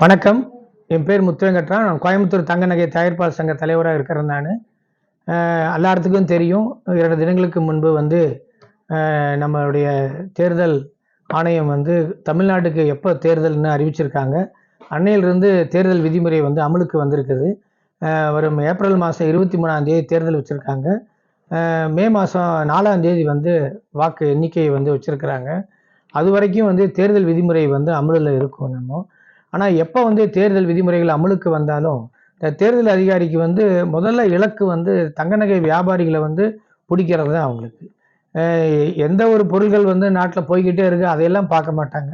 வணக்கம். என் பேர் முத்துவெங்கட்ரான். நான் கோயம்புத்தூர் தங்க நகை தயாரிப்பாளர் சங்க தலைவராக இருக்கிறேன் நான். எல்லாத்துக்கும் தெரியும். 2 தினங்களுக்கு முன்பு வந்து நம்மளுடைய தேர்தல் ஆணையம் வந்து தமிழ்நாட்டுக்கு எப்போ தேர்தல்னு அறிவிச்சிருக்காங்க. அன்னையிலிருந்து தேர்தல் விதிமுறை வந்து அமலுக்கு வந்திருக்குது. வரும் ஏப்ரல் மாதம் 23ஆம் தேதி தேர்தல் வச்சுருக்காங்க. மே மாதம் 4ஆம் தேதி வந்து வாக்கு எண்ணிக்கை வந்து வச்சுருக்கிறாங்க. அது வரைக்கும் வந்து தேர்தல் விதிமுறை வந்து அமலில் இருக்கும் நம்ம. ஆனால் எப்போ வந்து தேர்தல் விதிமுறைகள் அமலுக்கு வந்தாலும் தேர்தல் அதிகாரிக்கு வந்து முதல்ல இலக்கு வந்து தங்க நகை வியாபாரிகளை வந்து பிடிக்கிறது தான் அவங்களுக்கு. எந்த ஒரு பொருள்கள் வந்து நாட்டில் போய்கிட்டே இருக்குது அதையெல்லாம் பார்க்க மாட்டாங்க.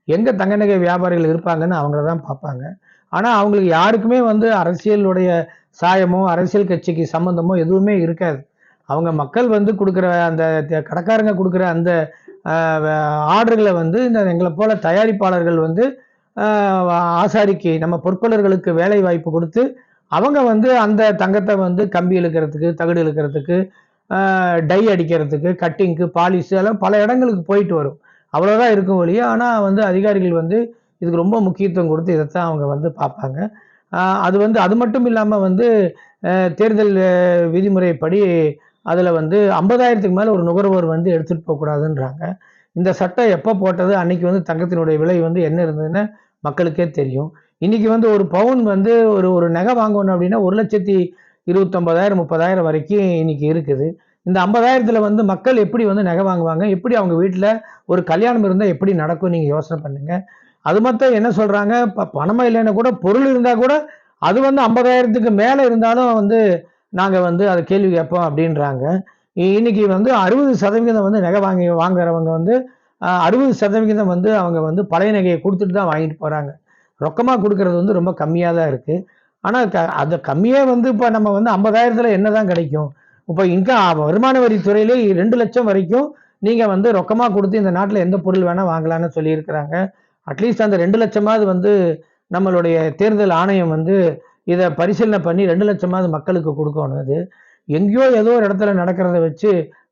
எங்கே தங்க நகை வியாபாரிகள் இருப்பாங்கன்னு அவங்கள தான் பார்ப்பாங்க. ஆனால் அவங்களுக்கு யாருக்குமே வந்து அரசியலுடைய சாயமோ அரசியல் கட்சிக்கு சம்மந்தமோ எதுவுமே இருக்காது. அவங்க மக்கள் வந்து கொடுக்குற அந்த கடைக்காரங்க கொடுக்குற அந்த ஆர்டர்களை வந்து இந்த எங்களை போல தயாரிப்பாளர்கள் வந்து ஆசாரிக்கு நம்ம பொற்கொள்ளர்களுக்கு வேலை வாய்ப்பு கொடுத்து அவங்க வந்து அந்த தங்கத்தை வந்து கம்பி இழுக்கிறதுக்கு தகடு இழுக்கிறதுக்கு டை அடிக்கிறதுக்கு கட்டிங்க்கு பாலிஷ் எல்லாம் பல இடங்களுக்கு போயிட்டு வரும். அவ்வளோதான் இருக்கும் ஒழிய. ஆனால் வந்து அதிகாரிகள் வந்து இதுக்கு ரொம்ப முக்கியத்துவம் கொடுத்து இதைத்தான் அவங்க வந்து பார்ப்பாங்க. அது வந்து அது மட்டும் இல்லாமல் வந்து தேர்தல் விதிமுறைப்படி அதில் வந்து 50,000க்கு மேலே ஒரு நுகர்வோர் வந்து எடுத்துகிட்டு போகக்கூடாதுன்றாங்க. இந்த சட்டம் எப்போ போட்டது அன்னைக்கு வந்து தங்கத்தினுடைய விலை வந்து என்ன இருந்ததுன்னு மக்களுக்கே தெரியும். இன்னைக்கு வந்து ஒரு பவுன் வந்து ஒரு நகை வாங்கணும் அப்படின்னா 1,29,000 30,000 வரைக்கும் இன்னைக்கு இருக்குது. இந்த 50,000த்துல வந்து மக்கள் எப்படி வந்து நகை வாங்குவாங்க? எப்படி அவங்க வீட்டில் ஒரு கல்யாணம் இருந்தால் எப்படி நடக்கும்? நீங்கள் யோசனை பண்ணுங்க. அது மட்டும் என்ன சொல்றாங்க, பணமா இல்லைன்னா கூட பொருள் இருந்தால் கூட அது வந்து 50,000த்துக்கு மேலே இருந்தாலும் வந்து நாங்கள் வந்து அதை கேள்வி கேட்போம் அப்படின்றாங்க. இன்னைக்கு வந்து 60% வந்து நகை வாங்குறவங்க வந்து 60% வந்து அவங்க வந்து பழைய நகையை கொடுத்துட்டு தான் வாங்கிட்டு போகிறாங்க. ரொக்கமாக கொடுக்கறது வந்து ரொம்ப கம்மியாக தான் இருக்குது. ஆனால் அது கம்மியாக வந்து இப்போ நம்ம வந்து 50,000த்துல என்ன தான் கிடைக்கும்? இப்போ வருமான வரித்துறையிலே 2 லட்சம் வரைக்கும் நீங்கள் வந்து ரொக்கமாக கொடுத்து இந்த நாட்டில் எந்த பொருள் வேணால் வாங்கலான்னு சொல்லியிருக்கிறாங்க. அட்லீஸ்ட் அந்த 2 லட்சமாவது வந்து நம்மளுடைய தேர்தல் ஆணையம் வந்து இதை பரிசீலனை பண்ணி 2 லட்சமாவது மக்களுக்கு கொடுக்கணும். அது எங்கேயோ ஏதோ ஒரு இடத்துல நடக்கிறத வச்சு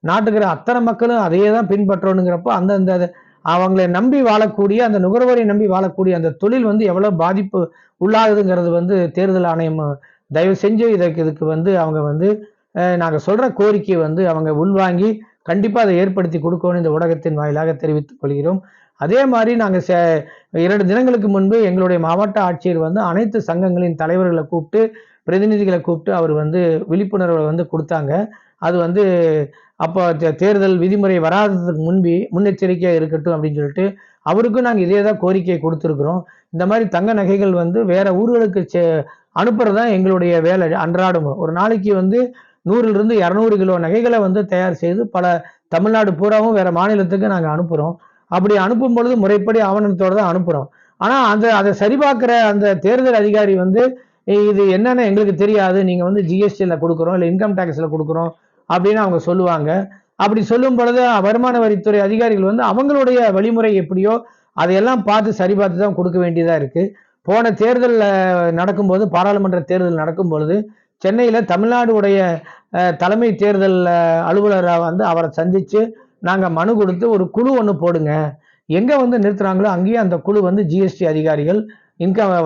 நாட்டுக்கிற அத்தனை மக்களும் அதையே தான் பின்பற்றணுங்கிறப்போ அந்தந்த அவங்களை நம்பி வாழக்கூடிய அந்த நுகர்வோரை நம்பி வாழக்கூடிய அந்த தொழில் வந்து எவ்வளோ பாதிப்பு உள்ளாகுதுங்கிறது வந்து தேர்தல் ஆணையம் தயவு செஞ்சு இதுக்கு வந்து அவங்க வந்து நாங்கள் சொல்கிற கோரிக்கையை வந்து அவங்க உள்வாங்கி கண்டிப்பாக அதை ஏற்படுத்தி கொடுக்கணும் இந்த ஊடகத்தின் வாயிலாக தெரிவித்துக் கொள்கிறோம். அதே மாதிரி நாங்கள் 2 தினங்களுக்கு முன்பு எங்களுடைய மாவட்ட ஆட்சியர் வந்து அனைத்து சங்கங்களின் தலைவர்களை கூப்பிட்டு பிரதிநிதிகளை கூப்பிட்டு அவர் வந்து விழிப்புணர்வை வந்து கொடுத்தாங்க. அது வந்து அப்போ தேர்தல் விதிமுறை வராததுக்கு முன்னெச்சரிக்கையாக இருக்கட்டும் அப்படின்னு சொல்லிட்டு அவருக்கும் நாங்கள் இதே தான் கோரிக்கையை கொடுத்துருக்குறோம். இந்த மாதிரி தங்க நகைகள் வந்து வேற ஊர்களுக்கு அனுப்புறது தான் எங்களுடைய வேலை அன்றாடம். ஒரு நாளைக்கு வந்து 100லிருந்து 200 கிலோ நகைகளை வந்து தயார் செய்து பல தமிழ்நாடு பூராவும் வேற மாநிலத்துக்கு நாங்கள் அனுப்புகிறோம். அப்படி அனுப்பும் பொழுது முறைப்படி ஆவணத்தோடு தான் அனுப்புகிறோம். ஆனால் அதை சரிபார்க்குற அந்த தேர்தல் அதிகாரி வந்து இது என்னன்னு எங்களுக்கு தெரியாது, நீங்கள் வந்து ஜிஎஸ்டியில் கொடுக்குறோம் இல்லை இன்கம் டேக்ஸில் கொடுக்குறோம் அப்படின்னு அவங்க சொல்லுவாங்க. அப்படி சொல்லும் பொழுது வருமான வரித்துறை அதிகாரிகள் வந்து அவங்களுடைய வழிமுறை எப்படியோ அதையெல்லாம் பார்த்து சரி பார்த்து தான் கொடுக்க வேண்டியதாக இருக்குது. போன தேர்தல் நடக்கும்போது பாராளுமன்ற தேர்தல் நடக்கும் பொழுது சென்னையில் தமிழ்நாடுடைய தலைமை தேர்தல் அலுவலராக வந்து அவரை சந்தித்து நாங்கள் மனு கொடுத்து ஒரு குழு ஒன்று போடுங்க, எங்கே வந்து நிறுத்துறாங்களோ அங்கேயே அந்த குழு வந்து ஜிஎஸ்டி அதிகாரிகள்,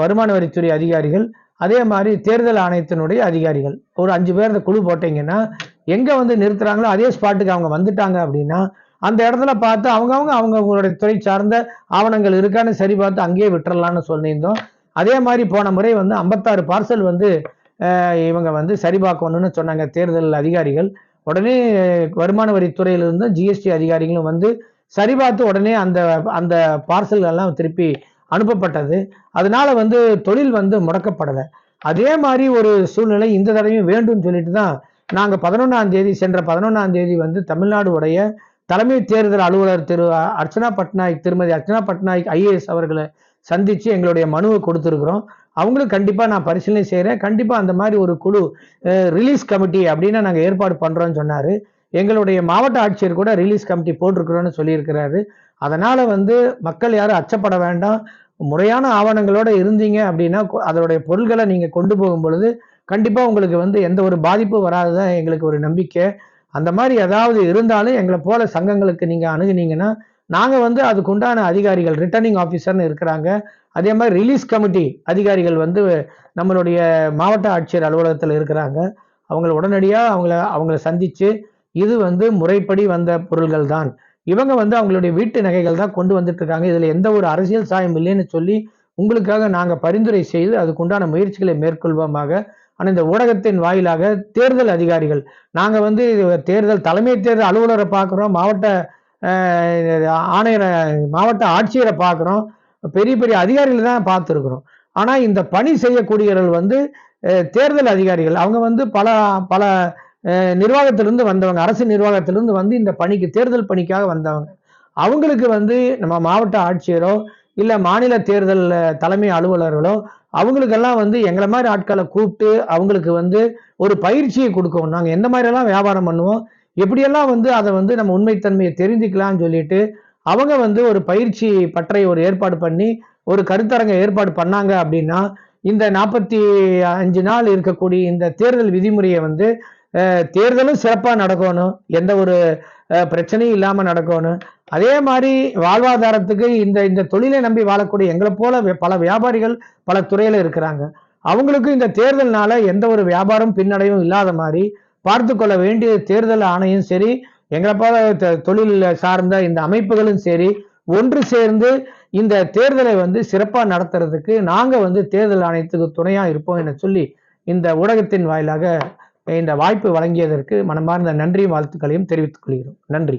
வருமான வரித்துறை அதிகாரிகள், அதே மாதிரி தேர்தல் ஆணையத்தினுடைய அதிகாரிகள் ஒரு 5 பேர் அந்த குழு போட்டிங்கன்னா எங்கே வந்து நிறுத்துறாங்களோ அதே ஸ்பாட்டுக்கு அவங்க வந்துட்டாங்க அப்படின்னா அந்த இடத்துல பார்த்து அவங்களுடைய துறை சார்ந்த ஆவணங்கள் இருக்கான்னு சரி பார்த்து அங்கேயே விட்டுறலான்னு சொல்லியிருந்தோம். அதே மாதிரி போன முறை வந்து 56 பார்சல் வந்து இவங்க வந்து சரி பார்க்கணும்னு சொன்னாங்க தேர்தல் அதிகாரிகள். உடனே வருமான வரித்துறையிலிருந்து ஜிஎஸ்டி அதிகாரிகளும் வந்து சரி பார்த்து உடனே அந்த அந்த பார்சல்கள் எல்லாம் திருப்பி அனுப்பப்பட்டது. அதனால வந்து தொழில் வந்து முடக்கப்படலை. அதே மாதிரி ஒரு சூழ்நிலை இந்த தடவையும் வேண்டும் சொல்லிட்டு தான் நாங்கள் 11ஆம் தேதி சென்ற 11ஆம் தேதி வந்து தமிழ்நாடு உடைய தலைமை தேர்தல் அலுவலர் திருமதி அர்ச்சனா பட்நாயக் ஐஏஎஸ் அவர்களை சந்தித்து எங்களுடைய மனுவை கொடுத்துருக்குறோம். அவங்களும் கண்டிப்பாக நான் பரிசீலனை செய்கிறேன், கண்டிப்பாக அந்த மாதிரி ஒரு குழு ரிலீஸ் கமிட்டி அப்படின்னு நாங்கள் ஏற்பாடு பண்ணுறோன்னு சொன்னார். எங்களுடைய மாவட்ட ஆட்சியர் கூட ரிலீஸ் கமிட்டி போட்டிருக்கிறோன்னு சொல்லியிருக்கிறாரு. அதனால் வந்து மக்கள் யாரும் அச்சப்பட வேண்டாம். முறையான ஆவணங்களோடு இருந்தீங்க அப்படின்னா அதனுடைய பொருள்களை நீங்கள் கொண்டு போகும் பொழுது கண்டிப்பாக உங்களுக்கு வந்து எந்த ஒரு பாதிப்பும் வராதுதான் எங்களுக்கு ஒரு நம்பிக்கை. அந்த மாதிரி ஏதாவது இருந்தாலும் எங்களை போல சங்கங்களுக்கு நீங்கள் அணுகுனீங்கன்னா நாங்கள் வந்து அதுக்குண்டான அதிகாரிகள் ரிட்டர்னிங் ஆஃபீஸர்னு இருக்கிறாங்க, அதே மாதிரி ரிலீஸ் கமிட்டி அதிகாரிகள் வந்து நம்மளுடைய மாவட்ட ஆட்சியர் அலுவலகத்தில் இருக்கிறாங்க. அவங்கள உடனடியாக அவங்கள சந்தித்து இது வந்து முறைப்படி வந்த பொருள்கள் தான், இவங்க வந்து அவங்களுடைய வீட்டு நகைகள் தான் கொண்டு வந்துட்டு இருக்காங்க, இதில் எந்த ஒரு அரசியல் சாயம் இல்லைன்னு சொல்லி உங்களுக்காக நாங்கள் பரிந்துரை செய்து அதுக்குண்டான முயற்சிகளை மேற்கொள்வோமாக. ஆனால் இந்த ஊடகத்தின் வாயிலாக தேர்தல் அதிகாரிகள், நாங்கள் வந்து தேர்தல் தலைமை தேர்தல் அலுவலரை பார்க்குறோம், மாவட்ட ஆணையரை, மாவட்ட ஆட்சியரை பார்க்குறோம், பெரிய பெரிய அதிகாரிகள் தான் பார்த்துருக்குறோம். ஆனால் இந்த பணி செய்யக்கூடியவர்கள் வந்து தேர்தல் அதிகாரிகள். அவங்க வந்து பல பல நிர்வாகத்திலிருந்து வந்தவங்க, அரசு நிர்வாகத்திலிருந்து வந்து இந்த பணிக்கு, தேர்தல் பணிக்காக வந்தவங்க. அவங்களுக்கு வந்து நம்ம மாவட்ட ஆட்சியரோ இல்லை மாநில தேர்தல் தலைமை அலுவலர்களோ அவங்களுக்கெல்லாம் வந்து எங்களை மாதிரி ஆட்களை கூப்பிட்டு அவங்களுக்கு வந்து ஒரு பயிற்சியை கொடுக்கணும். நாங்கள் எந்த மாதிரியெல்லாம் வியாபாரம் பண்ணுவோம், எப்படியெல்லாம் வந்து அதை வந்து நம்ம உண்மைத்தன்மையை தெரிஞ்சுக்கலாம்னு சொல்லிட்டு அவங்க வந்து ஒரு பயிற்சி பற்றை ஒரு ஏற்பாடு பண்ணி ஒரு கருத்தரங்க ஏற்பாடு பண்ணாங்க அப்படின்னா, இந்த 45 நாள் இருக்கக்கூடிய இந்த தேர்தல் விதிமுறையை வந்து தேர்தலும் சிறப்பாக நடக்கணும், எந்த ஒரு பிரச்சனையும் இல்லாமல் நடக்கணும். அதே மாதிரி வாழ்வாதாரத்துக்கு இந்த இந்த தொழிலை நம்பி வாழக்கூடிய எங்களை போல பல வியாபாரிகள் பல துறையில இருக்கிறாங்க. அவங்களுக்கும் இந்த தேர்தல்னால எந்த ஒரு வியாபாரம் பின்னடைவும் இல்லாத மாதிரி பார்த்து கொள்ள வேண்டிய தேர்தல் ஆணையம் சரி, எங்களை போல தொழில் சார்ந்த இந்த அமைப்புகளும் சரி ஒன்று சேர்ந்து இந்த தேர்தலை வந்து சிறப்பா நடத்துறதுக்கு நாங்க வந்து தேர்தல் ஆணையத்துக்கு துணையா இருப்போம் என சொல்லி இந்த ஊடகத்தின் வாயிலாக இந்த வாய்ப்பு வழங்கியதற்கு மனமார்ந்த நன்றியும் வாழ்த்துக்களையும் தெரிவித்துக் கொள்கிறோம். நன்றி.